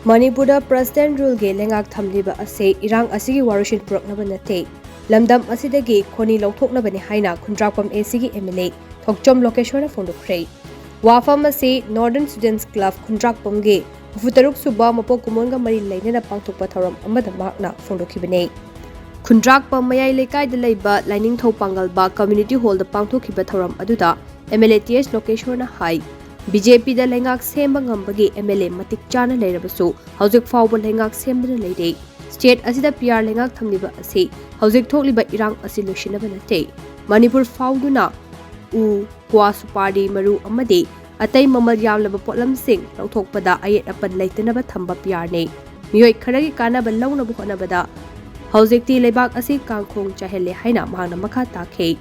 Manipur President Rule ge lengak thamliba ase irang asigi warushin puraknaba nate. Lamdam asidagi khoni lauthoknabani haina khundrakpam ACG MLA Mla Lokeshwar fondokre. Wafam ase Northern Students Club khundrakpam ge Futaruk suba mapok kumonga mari lainena pangthokpa thoram amada makna fondokhibane. Khundrakpam mayai lekai de leiba lining thau pangalba community hall da pangthokhiba thoram aduda MLA TS Lokeshwar na hai. BJP da lengak semba ngambagi MLA matik chana leirabasu hauzik fawba lengak semdana leide. State asida PR lengak thamliba ase hauzik thokliba irang asi losinaba nate. Manipur fawduna u kwa supari maru amade atai mamal yamlaba potlamsing lauthokpada ayet apan leitanaba thamba PR ne. Miyoi kharagi kanaba launaba honabada hauzikti leibak asi kangkhong chahele haina mahangna makha takhe.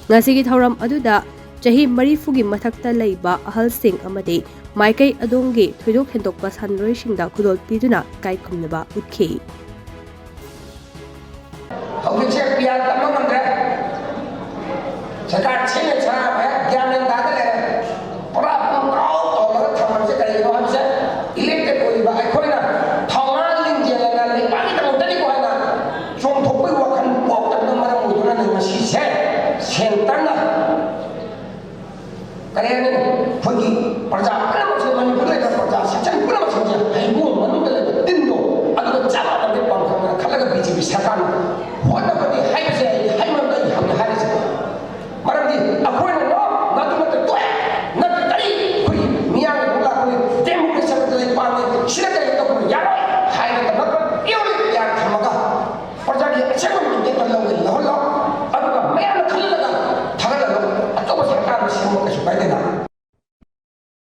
Ngasigi thoram aduda Chahi Marifugi Matakta Leiba Ahal Singh Amade, Maikai Adonge, Tudok Hendokpa Sanroy Shinda Kudol Piduna, Kai Kumnaba, Utke. How we check Pia Tamanga? Sakat China,